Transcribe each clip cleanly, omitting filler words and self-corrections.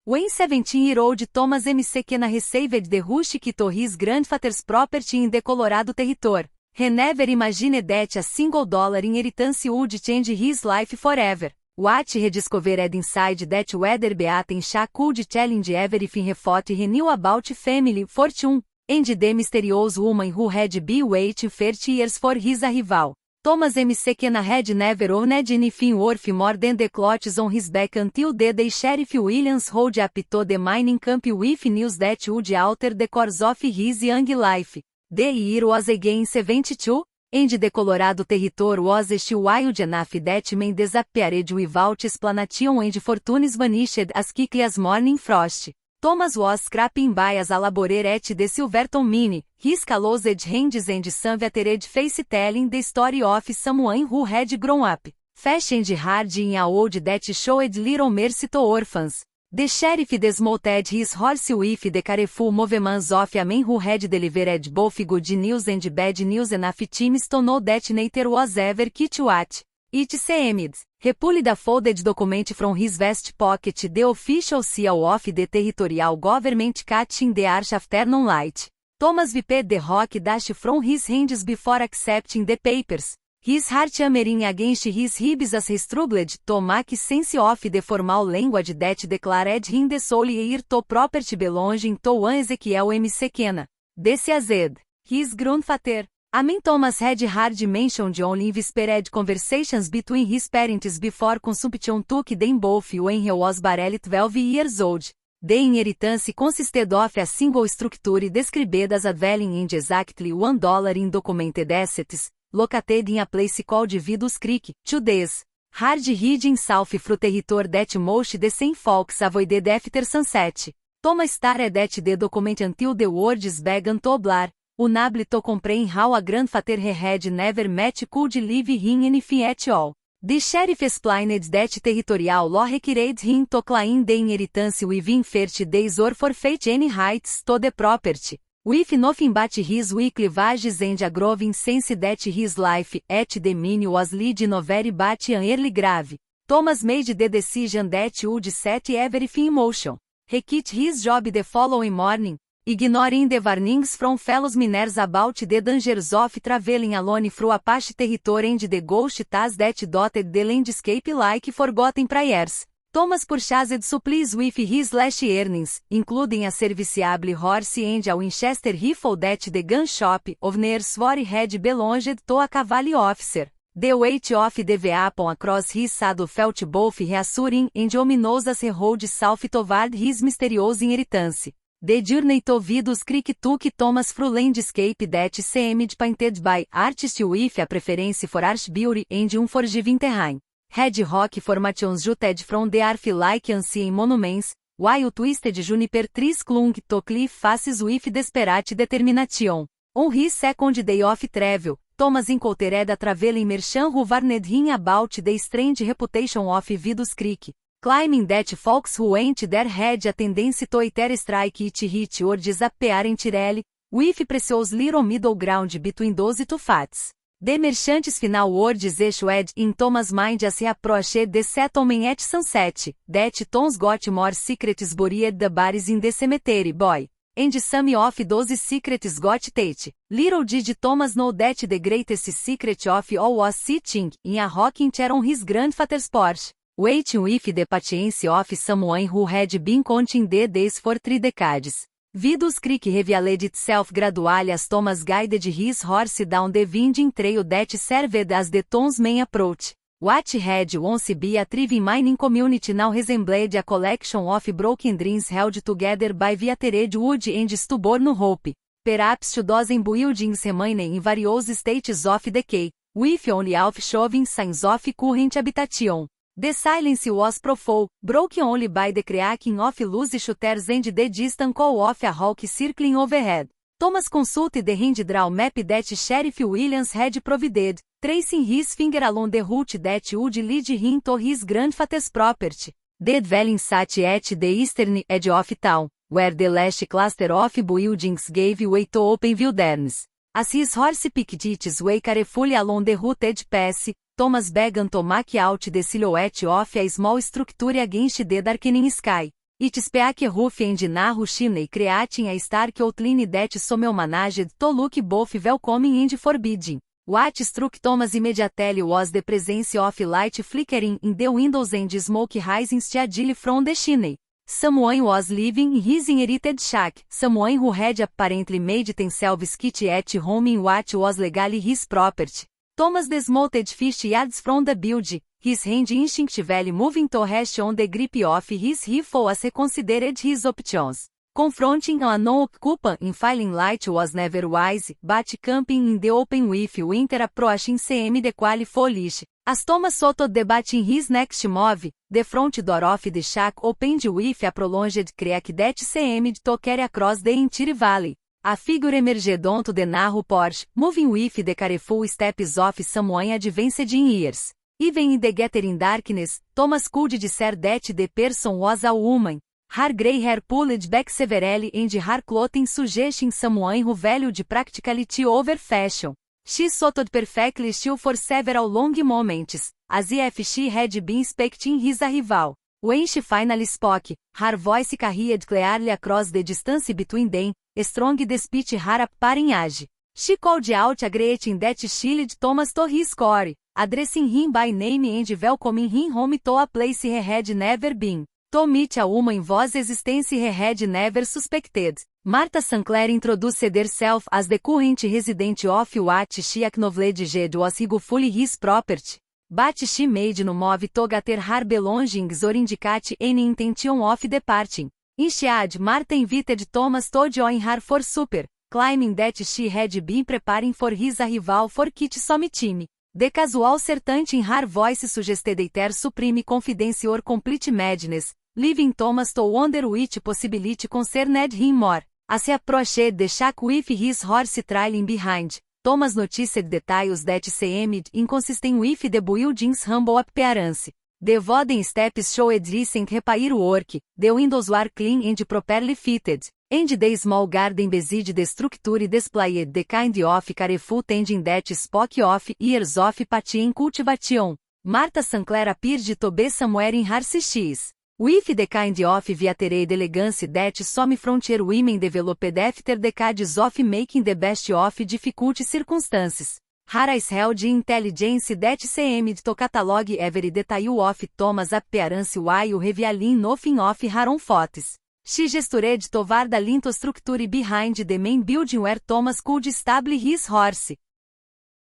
When 17-year-old Thomas McKenna received the rustic to his grandfather's property in the Colorado Territory, he never imagined that a $1 inheritance would change his life forever. What he discovered inside that whether Beaten Shah could challenge everything he thought he knew about family fortune, and the mysterious woman who had been waiting 30 years for his arrival. Thomas McKenna had never owned anything worth more than the clothes on his back until the day Sheriff Williams rode up to the mining camp with news that would alter the course of his young life. The year was again 72, and the Colorado Territory was still wild enough that men disappeared without explanation and fortunes vanished as quickly as morning frost. Thomas was scraping by as a laborer at the Silverton mine, his closed hands and some veteran face telling the story of someone who had grown up fast and hard in a world that showed little mercy to orphans. The sheriff dismounted his horse with the careful movements of a man who had delivered both good news and bad news enough times to know that neither was ever quite what it seemed. He pulled a folded document from his vest pocket, the official seal of the territorial government catching the harsh afternoon light. Thomas wiped the rock dust from his hands before accepting the papers, his heart hammering against his ribs as he struggled to make sense of the formal language that declared him the sole heir to property belonging to one Ezekiel McKenna. Deceased, his grandfather. A man Thomas had hardly mentioned only in whispered conversations between his parents before consumption took them both when he was barely 12 years old. The inheritance consisted of a single structure described as a dwelling and exactly $1 in documented assets, located in a place called Vidus Creek, today's hard hidden south through territory that most decent folks avoided after sunset. Thomas stared at the document until the words began to blur, unable to comprehend how a grandfather he had never met could leave him anything at all. The sheriff explained that territorial law required him to claim the inheritance within 30 days or forfeit any rights to the property, with nothing but his weekly wages and a growing sense that his life at the mine was leading a very but an early grave. Thomas made the decision that would set everything in motion. He quit his job the following morning, ignoring the warnings from fellow miners about the dangers of traveling alone through Apache territory and the ghost towns that dotted the landscape like forgotten prayers. Thomas purchased supplies with his last earnings, including a serviceable horse and a Winchester rifle that the gun shop owner swore had belonged to a cavalry officer. The weight of the weapon across his saddle felt both reassuring and ominous as he rode south toward his mysterious inheritance. The journey to Vidus Creek took Thomas through landscape that seemed painted by artists with a preference for harsh beauty and unforgiving terrain. Red rock formations jutted from the earth like ancient monuments, while twisted juniper trees clung to cliff faces with desperate determination. On his second day of travel, Thomas encountered a traveling merchant who warned him about the strange reputation of Vidus Creek, claiming that folks who went there had a tendency to either strike it rich or disappear entirely, with precious little middle ground between those two facts. The merchant's final words echoed in Thomas' mind as he approached the settlement at sunset, that Tom's got more secrets buried the bodies in the cemetery, boy. And some of those secrets got Tate. Little did Thomas know that the greatest secret of all was sitting in a rocking chair on his grandfather's porch, waiting with the patience of someone who had been counting the days for 3 decades. Vidus Creek revealed itself gradually as Thomas guided his horse down the winding trail that served as the town's main approach. What had once been a thriving mining community now resembled a collection of broken dreams held together by veteran wood and stubborn hope. Perhaps 2 dozen buildings remaining in various stages of decay, with only half-showing signs of current habitation. The silence was profound, broken only by the cracking of loose shutters and the distant call of a hawk circling overhead. Thomas consulted the hand-drawn map that Sheriff Williams had provided, tracing his finger along the route that would lead him to his grandfather's property. The dwelling sat at the eastern edge of town, where the last cluster of buildings gave way to open wilderness. As his horse picked its way carefully along the rutted path, Thomas began to make out the silhouette of a small structure against the darkening sky. It speak ruf and nahu chimney creating a stark outline that some managed to look both welcoming and forbidding. What struck Thomas immediately was the presence of light flickering in the windows and smoke rising steadily from the chimney. Someone was living in his inherited shack, someone who had apparently made themselves kitty at home in what was legally his property. Thomas dismounted 50 yards from the building, his hand instinctively moving to rest on the grip of his rifle as he considered his options. Confronting an unknown occupant in filing light was never wise, but camping in the open with winter approaching seemed equally foolish. As Thomas sought debating his next move, the front door of the shack opened with a prolonged crack that seemed to carry across the entire valley. A figure emerged onto the narrow porch, moving with the careful steps of someone advanced in years. Even in the gathering darkness, Thomas could discern that the person was a woman. Her grey hair pulled back severely and her clothing suggesting someone who valued practicality over fashion. She sat perfectly still for several long moments, as if she had been expecting his arrival. When she finally spoke, her voice carried clearly across the distance between them, strong despite her apparent age. She called out a greeting that chilled Thomas to his core, addressing him by name and welcoming him home to a place he had never been. To meet a woman whose existence he had never suspected. Martha Sinclair introduced herself as the current resident of what she acknowledged was rightfully his property. But she made no move to gather her belongings or indicate any intention of departing. Instead, Martha invited Thomas to join her for supper, claiming that she had been preparing for his arrival for Kit some time. The casual certainty in her voice suggested either supreme confidence or complete madness, leaving Thomas to wonder which possibility concerned him more. As he approached the shack with his horse trailing behind, Thomas noticed details that seemed inconsistent with the building's humble appearance. The wooden steps showed recent repair work, the windows were clean and properly fitted, and the small garden beside the structure displayed the kind of careful tending that spoke of years of patient cultivation. Martha Sinclair appeared to be somewhere in her 60s. With the kind of veteran elegance that some frontier women developed after decades of making the best of difficult circumstances. Her eyes held intelligence that seemed to catalogue every detail of Thomas' appearance while revealing nothing of her own thoughts. She gestured toward the lintel structure behind the main building where Thomas could stable his horse,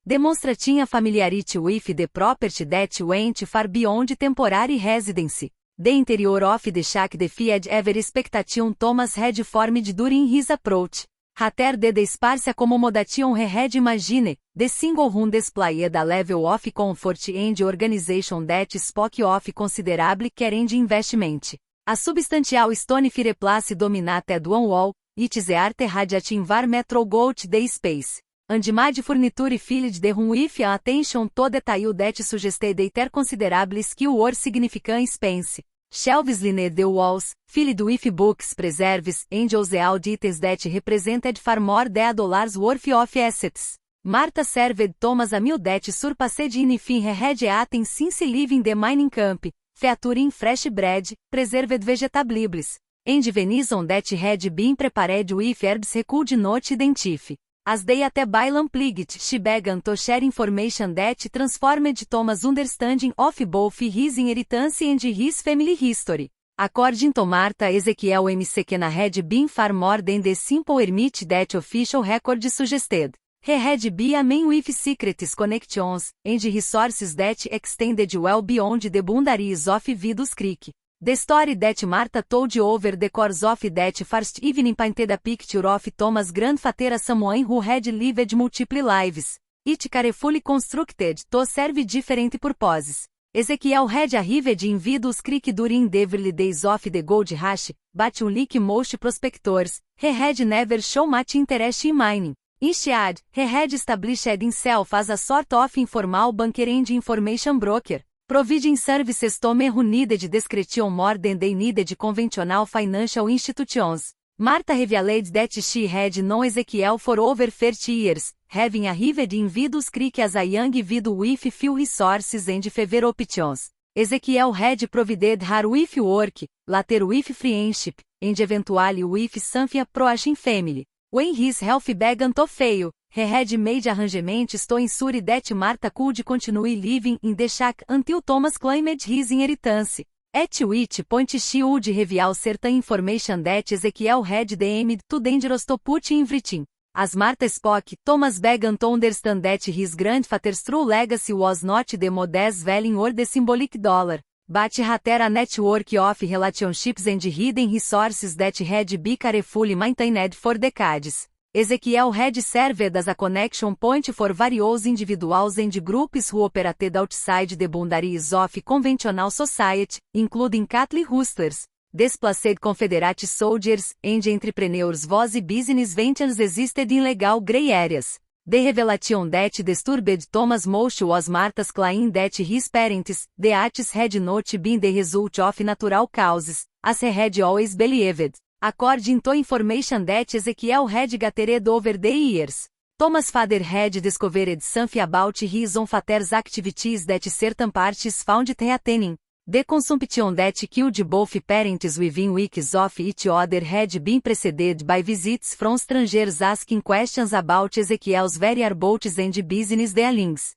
demonstrating a familiarity with the property that went far beyond temporary residence. The interior of the shack defied every expectation Thomas had formed during his approach. Rather the sparse accommodation he had imagined, the single room displayed a level of comfort and organization that spoke of considerable care and investment. A substantial stone fireplace dominated one wall, its art radiating environmental gold the space. And made furniture filled the room with an attention to detail that suggested either considerable skill or significant expense. Shelves lined the walls, filled with books, preserves, and household items that represented far more than $1 worth of assets. Martha served Thomas a meal that surpassed anything he had eaten since leaving the mining camp, featuring fresh bread, preserved vegetables, and venison that had been prepared with herbs he could not identify. As they at Bailam plight, she began to share information that transformed Thomas' understanding of both his inheritance and his family history. According to Martha, Ezekiel McKenna had been far more than the simple hermit that official record suggested. He had been a man with secrets, connections, and resources that extended well beyond the boundaries of Vidus Creek. The story that Martha told over the course of that first evening painted a picture of Thomas' grandfather as someone who had lived multiple lives, each carefully constructed to serve different purposes. Ezekiel had arrived in Vidus Creek during the early days of the gold rush, but unlike most prospectors, he had never shown much interest in mining. Instead, he had established himself as a sort of informal banker and information broker, providing services to men who needed discretion more than they needed conventional financial institutions. Martha revealed that she had known Ezekiel for over 30 years, having arrived in Vidus Creek as a young widow with few resources and fewer options. Ezekiel had provided her with work, later with friendship, and eventually with something approaching family. When his health began to fail, he had made arrangements to ensure that Martha could continue living in the shack until Thomas claimed his inheritance. At which point she would reveal certain information that Ezekiel had deemed too dangerous to put in writing. As Martha spoke, Thomas began to understand that his grandfather's true legacy was not the modest dwelling or the symbolic dollar, but rather a network of relationships and hidden resources that had been carefully maintained for decades. Ezekiel had served as a connection point for various individuals and groups who operated outside the boundaries of conventional society, including cattle roosters, displaced Confederate soldiers, and entrepreneurs whose business ventures existed in legal gray areas. The revelation that disturbed Thomas most was Martha's claim that his parents, the Ates, had not been the result of natural causes, as he had always believed. According to information that Ezekiel had gathered over the years, Thomas' father had discovered something about his own father's activities that certain parties found threatening. The consumption that killed both parents within weeks of each other had been preceded by visits from strangers asking questions about Ezekiel's whereabouts and business dealings.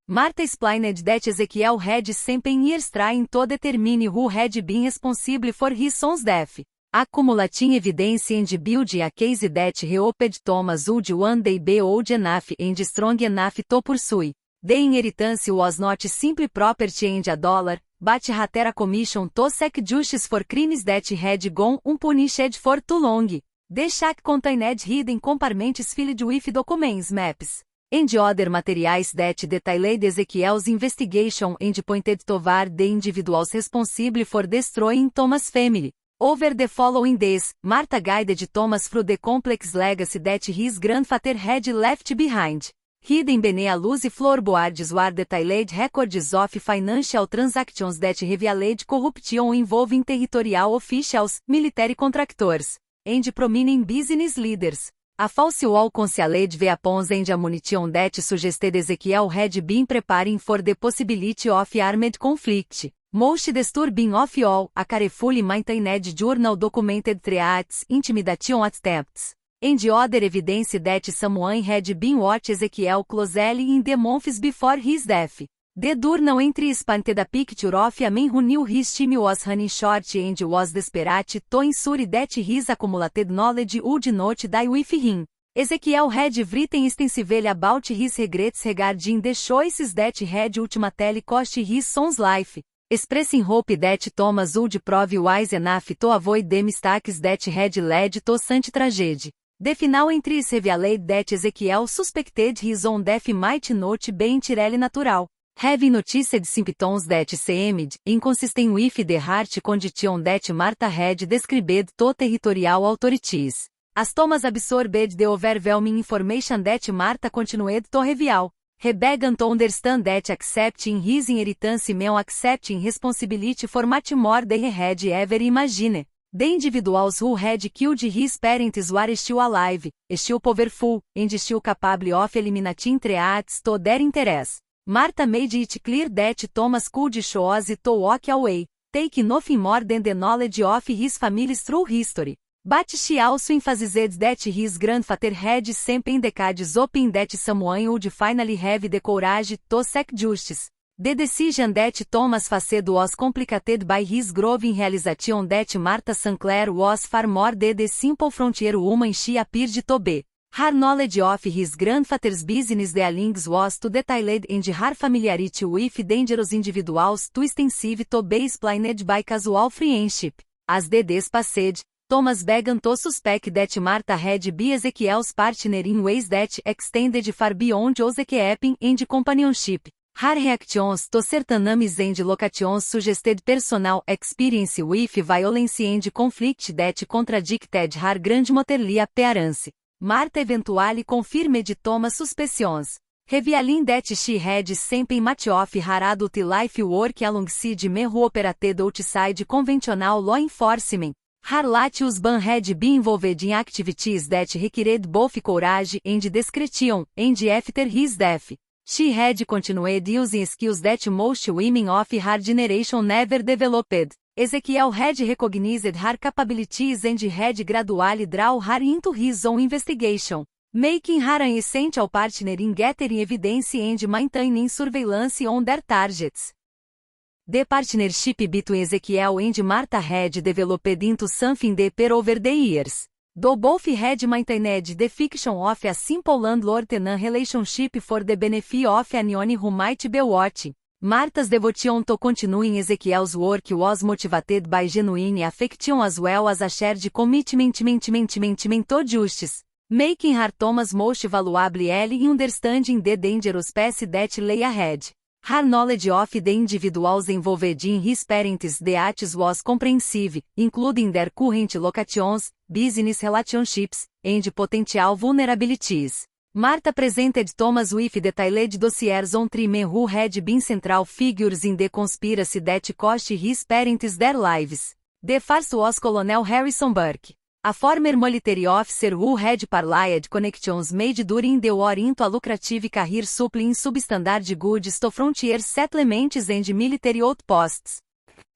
Martha explained that Ezekiel had spent years trying to determine who had been responsible for his son's death. Accumulating evidence and building a case that he hoped Thomas would one day be old enough and strong enough to pursue. The inheritance was not simply property and a dollar, but rather a commission to seek justice for crimes that had gone unpunished for too long. The shack contained hidden compartments filled with documents, maps, and other materials that detailed Ezekiel's investigation and pointed toward the individuals responsible for destroying Thomas' family. Over the following days, Martha guided Thomas through the complex legacy that his grandfather had left behind. Hidden beneath loose floorboards were detailed records of financial transactions that revealed corruption involving territorial officials, military contractors, and prominent business leaders. A false wall concealed weapons and ammunition that suggested Ezekiel had been preparing for the possibility of armed conflict. Most disturbing of all, a carefully maintained journal documented threats, intimidation attempts, and other evidence that someone had been watching Ezekiel closely in the months before his death. The journal entries painted a picture of a man who knew his time was running short and was desperate to ensure that his accumulated knowledge would not die with him. Ezekiel had written extensively about his regrets regarding the choices that had ultimately cost his son's life, expressing hope that Thomas would prove wise enough to avoid the mistakes that had led to such tragedy. The final entries revealed that Ezekiel suspected his own death might not be entirely natural, having noticed symptoms that seemed inconsistent with the heart condition that Martha had described to territorial authorities. As Thomas absorbed the overwhelming information that Martha continued to reveal, he began to understand that accepting his inheritance meant accepting responsibility for much more than he had ever imagined. The individuals who had killed his parents were still alive, still powerful, and still capable of eliminating threats to their interests. Martha made it clear that Thomas could choose to walk away, taking nothing more than the knowledge of his family's true history. But she also emphasized that his grandfather had spent decades hoping that someone would finally have the courage to seek justice. The decision that Thomas faced was complicated by his growing realization that Martha Sinclair was far more than the simple frontier woman she appeared to be. Her knowledge of his grandfather's business dealings was too detailed and her familiarity with dangerous individuals too extensive to be explained by casual friendship. As the days passed, Thomas began to suspect that Martha had been Ezekiel's partner in ways that extended far beyond housekeeping and companionship. Her reactions to certain names and locations suggested personal experience with violence and conflict that contradicted her grandmotherly appearance. Martha eventually confirmed Thomas' suspicions, revealing that she had spent much of her adult life work alongside men who operated outside conventional law enforcement. Her late husband had been involved in activities that required both courage and discretion, and after his death, She had continued using skills that most women of her generation never developed. Ezekiel had recognized her capabilities and had gradually drawn her into his own investigation, making her an essential partner in gathering evidence and maintaining surveillance on their targets. The partnership between Ezekiel and Martha had developed into something deeper over the years. Though both had maintained the fiction of a simple landlord-tenant relationship for the benefit of anyone who might be watching, Martha's devotion to continuing Ezekiel's work was motivated by genuine affection as well as a shared commitment to justice, making her Thomas' most valuable ally in understanding the dangerous path that lay ahead. Her knowledge of the individuals involved in his parents' deaths was comprehensive, including their current locations, business relationships, and potential vulnerabilities. Martha presented Thomas with detailed dossiers on three men who had been central figures in the conspiracy that cost his parents their lives. The first was Colonel Harrison Burke, a former military officer who had parlayed connections made during the war into a lucrative career supplying substandard goods to frontier settlements and military outposts.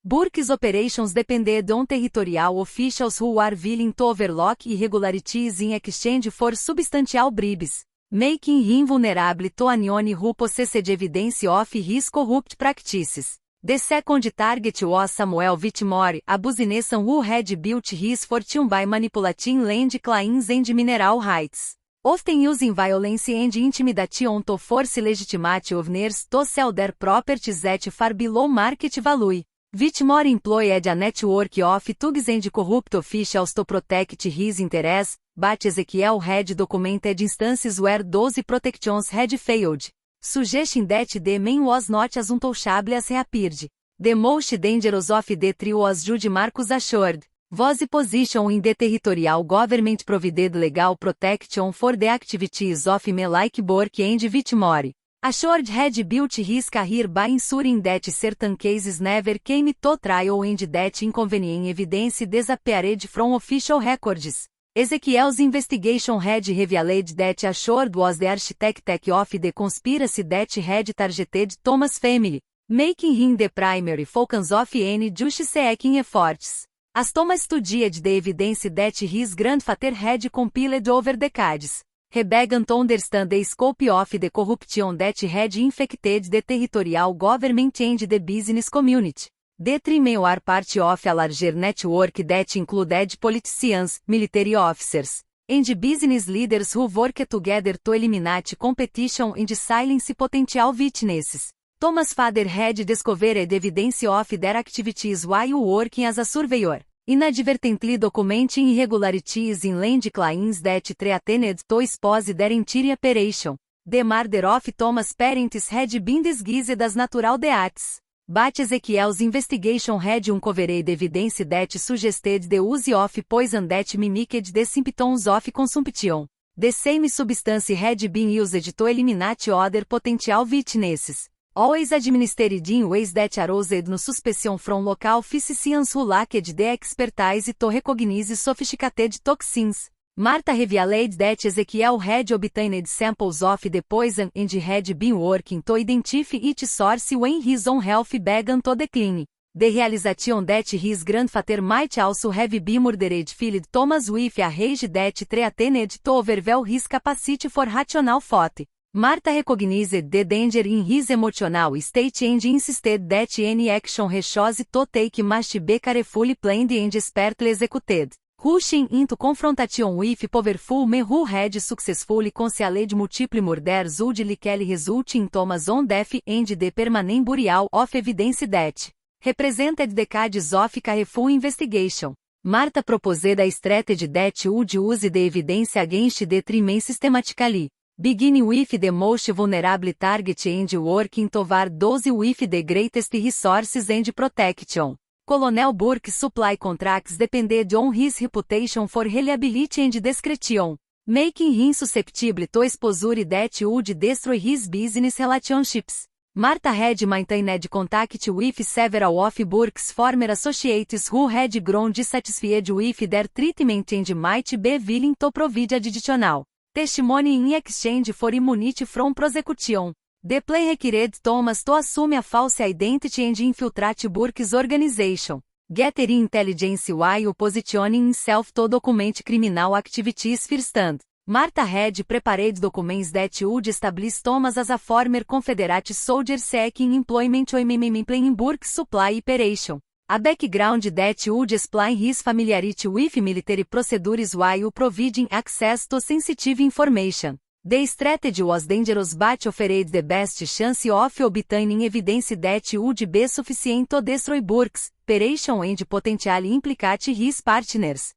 Burke's operations depended on territorial officials who were willing to overlook irregularities in exchange for substantial bribes, making him vulnerable to anyone who possessed evidence of his corrupt practices. The second target was Samuel Whitmore, a businessman who had built his fortune by manipulating land claims and mineral rights, often using violence and intimidation to force legitimate owners to sell their properties at far below market value. Whitmore employed a network of thugs and corrupt officials to protect his interests, but Ezekiel had documented instances where those protections had failed, suggesting that the man was not as untouchable as he appeared. The most dangerous of the three was Jude Marcus Ashford, whose position in the territorial government provided legal protection for the activities of men like Burke and Whitmore. Ashford had built his career by ensuring that certain cases never came to trial and that inconvenient evidence disappeared from official records. Ezekiel's investigation had revealed that Ashford was the architect of the conspiracy that had targeted Thomas' family, making him the primary focus of any justice-seeking efforts. As Thomas studied the evidence that his grandfather had compiled over decades, he began to understand the scope of the corruption that had infected the territorial government and the business community. The three men were part of a larger network that included politicians, military officers, and business leaders who worked together to eliminate competition and silence potential witnesses. Thomas' father had discovered evidence of their activities while working as a surveyor, inadvertently documenting irregularities in land claims that threatened to expose their entire operation. The murder of Thomas' parents had been disguised as natural deaths, but Ezekiel's investigation had uncovered evidence that suggested the use of poison that mimicked the symptoms of consumption. The same substance had been used to eliminate other potential witnesses, always administered in ways that aroused no suspicion from local physicians who lacked the expertise to recognize sophisticated toxins. Martha revealed that Ezekiel had obtained samples of the poison and had been working to identify its source when his own health began to decline. The realization that his grandfather might also have been murdered filled Thomas with a rage that threatened to overwhelm his capacity for rational thought. Martha recognized the danger in his emotional state and insisted that any action he chose to take must be carefully planned and expertly executed. Rushing into confrontation with powerful men who had successfully concealed multiple murders would likely result in Thomas' own death and the permanent burial of evidence that represented decades of careful investigation. Martha proposed a strategy that would use the evidence against the three men systematically, beginning with the most vulnerable target and working toward those with the greatest resources and protection. Colonel Burke's supply contracts depended on his reputation for reliability and discretion, making him susceptible to exposure that would destroy his business relationships. Martha had maintained contact with several of Burke's former associates who had grown dissatisfied with their treatment and might be willing to provide additional testimony in exchange for immunity from prosecution. The play required Thomas to assume a false identity and infiltrate Burke's organization. Gathering intelligence while positioning himself to document criminal activities firsthand. Martha had prepared documents that would establish Thomas as a former Confederate soldier seeking employment in Burke's supply operation. A background that would explain his familiarity with military procedures while providing access to sensitive information. The strategy was dangerous but offered the best chance of obtaining evidence that would be sufficient to destroy Burke's operation and potentially implicate his partners.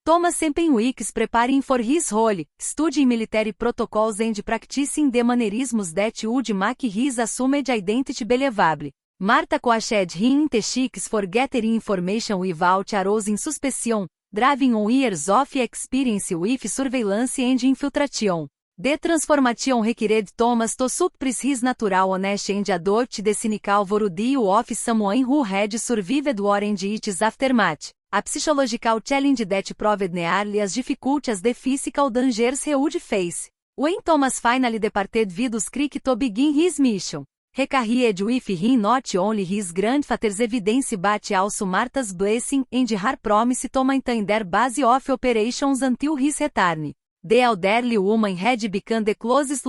Thomas spent weeks preparing for his role, studying military protocols and practicing the mannerisms that would make his assumed identity believable. Martha coached him in techniques for gathering information without arousing suspicion, drawing on years of experience with surveillance and infiltration. The transformation required Thomas to suppress his natural honesty and adopt the cynical worldview of someone who had survived war and its aftermath. A psychological challenge that proved nearly as difficult as the physical dangers he would face. When Thomas finally departed Vidus Creek to begin his mission, he carried with him not only his grandfather's evidence but also Martha's blessing and her promise to maintain their base of operations until his return. The elderly woman had become the closest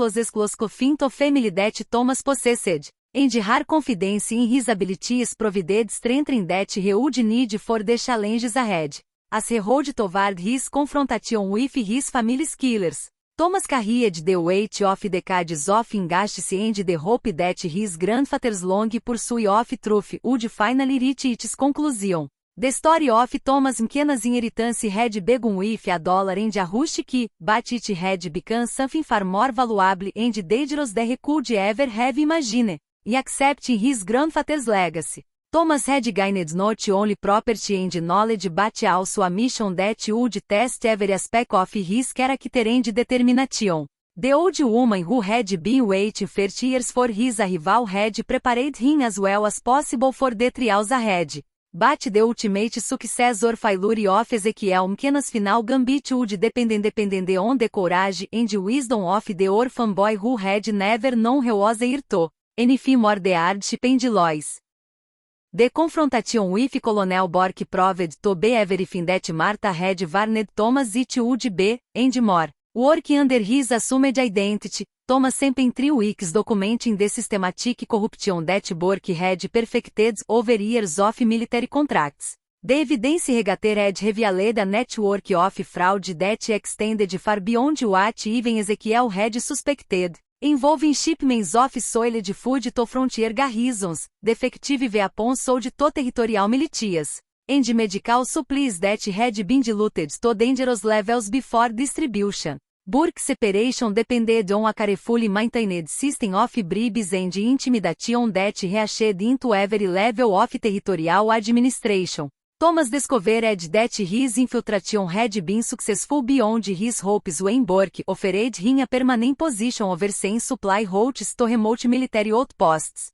coffin to family that Thomas possessed, and her confidence in his abilities provided strength that he would need for the challenges ahead. As he rode toward his confrontation with his family's killers, Thomas carried the weight of decades of injustice and the hope that his grandfather's long pursuit of truth would finally reach its conclusion. The story of Thomas McKenna's inheritance had begun with $1 and a rush key, but it had become something far more valuable and dangerous than he could ever have imagined. In accepting his grandfather's legacy, Thomas had gained not only property and knowledge but also a mission that would test every aspect of his character and determination. The old woman who had been waiting 30 years for his arrival had prepared him as well as possible for the trials ahead. But the ultimate success or failure of Ezekiel McKenna's final gambit would depend on the courage and wisdom of the orphan boy who had never known he was heir to anything more than hardship and loss. The confrontation with Colonel Burke proved to be everything that Martha had warned Thomas it would be, and more. Working under his assumed identity, Thomas spent 3 weeks documenting the systematic corruption that Burke had perfected over years of military contracts. The evidence gathered had revealed a network of fraud that extended far beyond what even Ezekiel had suspected, involving shipments of soiled food to frontier garrisons, defective weapons sold to territorial militias, and medical supplies that had been diluted to dangerous levels before distribution. Burke's separation depended on a carefully maintained system of bribes and intimidation that reached into every level of territorial administration. Thomas discovered that his infiltration had been successful beyond his hopes when Burke offered him a permanent position overseeing supply routes to remote military outposts.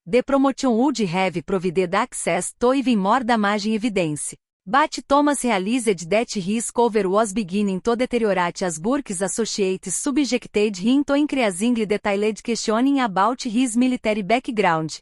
The promotion would have provided access to even more damaging evidence. But Thomas realized that his cover was beginning to deteriorate as Burke's associates subjected him to increasingly detailed questioning about his military background.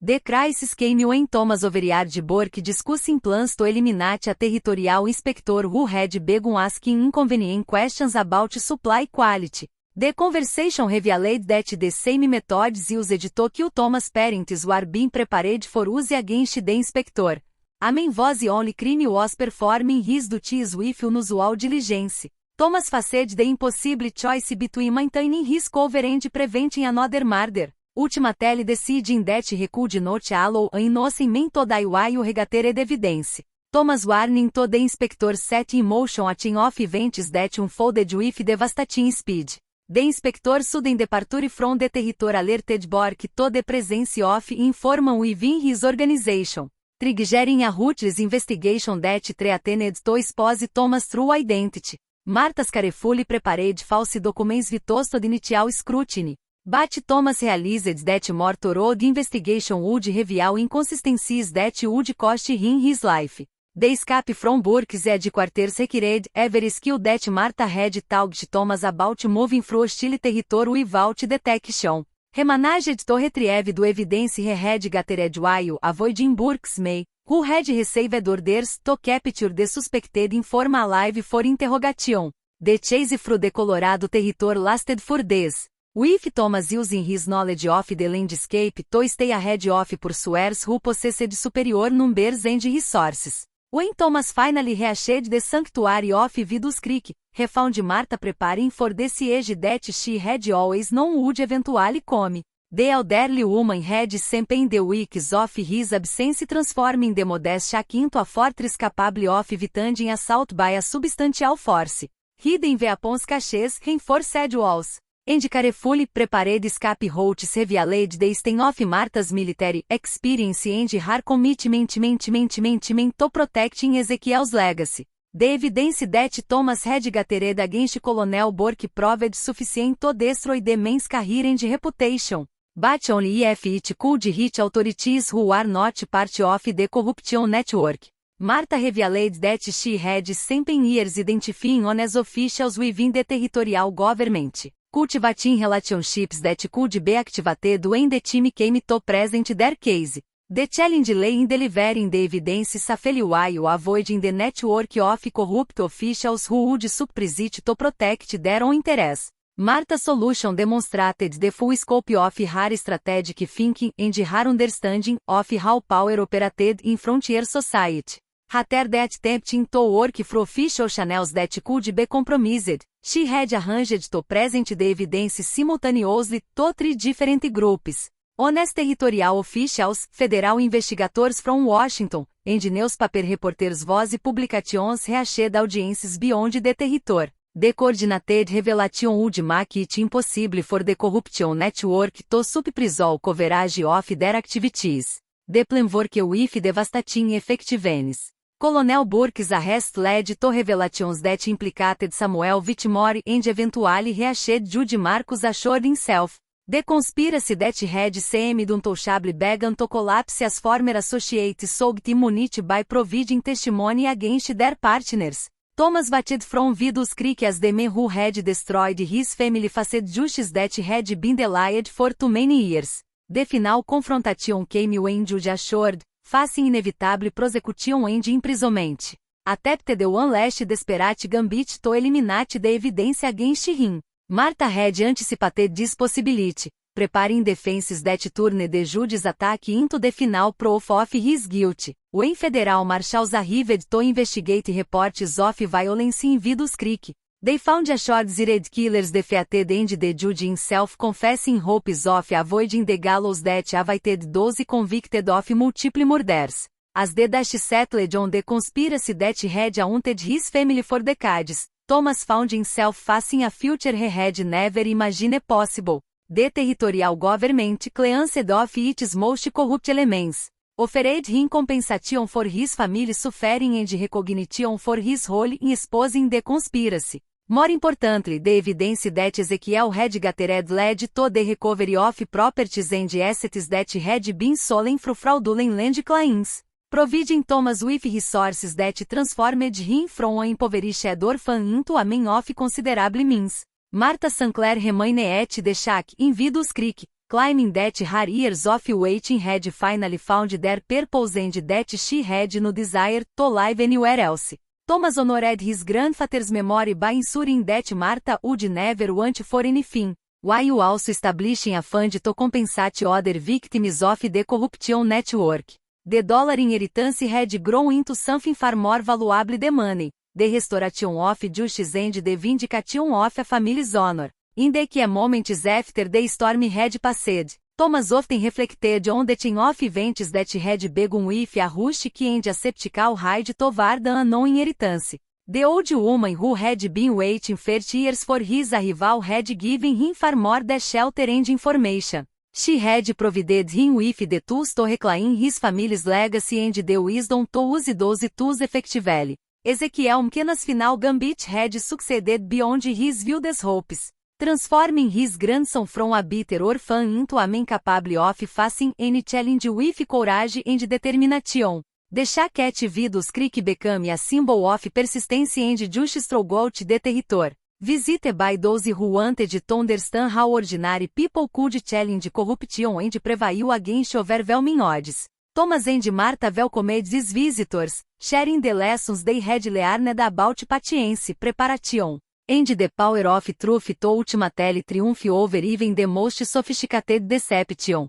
The crisis came when Thomas overheard Burke discussing plans to eliminate a territorial inspector who had begun asking inconvenient questions about supply quality. The conversation revealed that the same methods used to kill Thomas' parents were being prepared for use against the inspector. A man was the only crime was performing his duties with unusual diligence. Thomas faced the impossible choice between maintaining his cover and preventing another murder. Ultimately deciding that he could not allow an innocent man to die while he gathered evidence. Thomas' warning to the inspector set in motion a chain of events that unfolded with devastating speed. The inspector's sudden departure from the territory alerted Burke to the presence of informant within his organization, triggering a ruthless investigation that threatened to expose Thomas' true identity. Martha's carefully prepared false documents withstood initial scrutiny, but Thomas realized that more thorough investigation would reveal inconsistencies that would cost him his life. The escape from Burke's headquarters required every skill that Martha had taught Thomas about moving through hostile territory without detection. Remanaged to retrieve do evidence rehead gathered while avoiding Burks may, who had received orders to capture the suspected in form alive for interrogation. The chase through the Colorado territory lasted 4 days. With Thomas using his knowledge of the landscape to stay ahead of pursuers who possessed superior numbers and resources. When Thomas finally reached the sanctuary of Vidus Creek, he found Martha preparing for the siege that she had always known would eventually come. The elderly woman had spent the weeks of his absence transforming the modest shack into a fortress capable of withstanding assault by a substantial force. Hidden weapons caches, reinforced walls, and carefully prepared escape routes revealed the extent of Martha's military experience and her commitment to protecting Ezekiel's legacy. The evidence that Thomas had gathered against Colonel Burke proved sufficient to destroy the man's career and reputation. But only if it could reach authorities who are not part of the corruption network. Martha revealed that she had spent years identifying honest officials within the territorial government, cultivating relationships that could be activated when the team came to present their case. The challenge lay in delivering the evidence safely while avoiding the network of corrupt officials who would suppress it to protect their own interests. Martha's solution demonstrated the full scope of her strategic thinking and her understanding of how power operated in frontier society. Rather than attempting to work through official channels that could be compromised, she had arranged to present the evidence simultaneously to 3 different groups: honest territorial officials, federal investigators from Washington, and newspaper reporters whose publications reached audiences beyond the territory. The coordinated revelation would make it impossible for the corruption network to suppress all coverage of their activities. The plan worked with devastating effectiveness. Colonel Burke's arrest led to revelations that implicated Samuel Whitmore and eventually reached Jude Marcus assured himself. The conspiracy that had seemed untouchable began to collapse as former associates sought immunity by providing testimony against their partners. Thomas watched from Vidus Creek as the man who had destroyed his family faced justice that had been delayed for too many years. The final confrontation came when Jude assured, facing inevitable prosecution and imprisonment. Attempted one last desperate gambit to eliminate the evidence against him. Martha had anticipated this possibility, preparing defenses that turned the Jude's attack into the final proof of his guilt. When federal marshals arrived to investigate reports of violence in Vidus Creek, they found assured red killers defeated and the Jude himself confessing hopes of avoiding the gallows that awaited those convicted of multiple murders. As the dust settled on the conspiracy that had haunted his family for decades, Thomas found himself facing a future he had never imagined possible. The territorial government cleansed of its most corrupt elements, offered him compensation for his family's suffering and recognition for his role in exposing the conspiracy. More importantly, the evidence that Ezekiel had gathered led to the recovery of properties and assets that had been stolen through fraudulent land claims, providing Thomas with resources that transformed him from an impoverished orphan into a man of considerable means. Martha Sinclair remained at the shack in Vidus Creek, claiming that her years of waiting had finally found their purpose and that she had no desire to live anywhere else. Thomas honored his grandfather's memory by ensuring that Martha would never want for anything, while also establishing a fund to compensate other victims of the corruption network. The dollar inheritance had grown into something far more valuable than money, the restoration of justice and the vindication of a family's honor. In the key moments after the storm had passed, Thomas often reflected on the chain of events that had begun with a rustic and a skeptical ride toward an unknown inheritance. The old woman who had been waiting 30 years for his arrival had given him far more than shelter and information. She had provided him with the tools to reclaim his family's legacy and the wisdom to use those tools effectively. Ezekiel McKenna's final gambit had succeeded beyond his wildest hopes, transforming his grandson from a bitter orphan into a man capable of facing any challenge with courage and determination. The shack at Vidus Creek became a symbol of persistence and justice throughout the territory. Visite by those who wanted to understand how ordinary people could challenge corruption and prevail against overwhelming odds. Thomas and Martha welcomed these visitors, sharing the lessons they had learned about patience, preparation, and the power of truth to ultimately triumph over even the most sophisticated deception.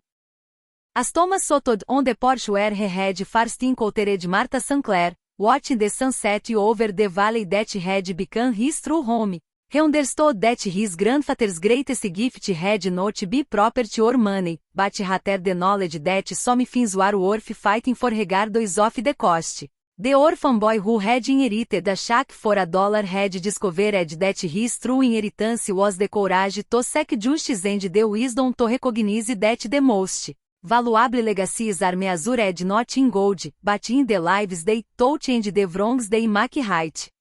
As Thomas sat on the porch where he had first encountered Martha Sinclair, watching the sunset over the valley that had become his true home, he understood that his grandfather's greatest gift had not been property or money, but rather the knowledge that some things were worth fighting for regardless of the cost. The orphan boy who had inherited a shack for $1 had discovered that his true inheritance was the courage to seek justice and the wisdom to recognize that the most valuable legacies are measured not in gold, but in the lives they touch and the wrongs they make right.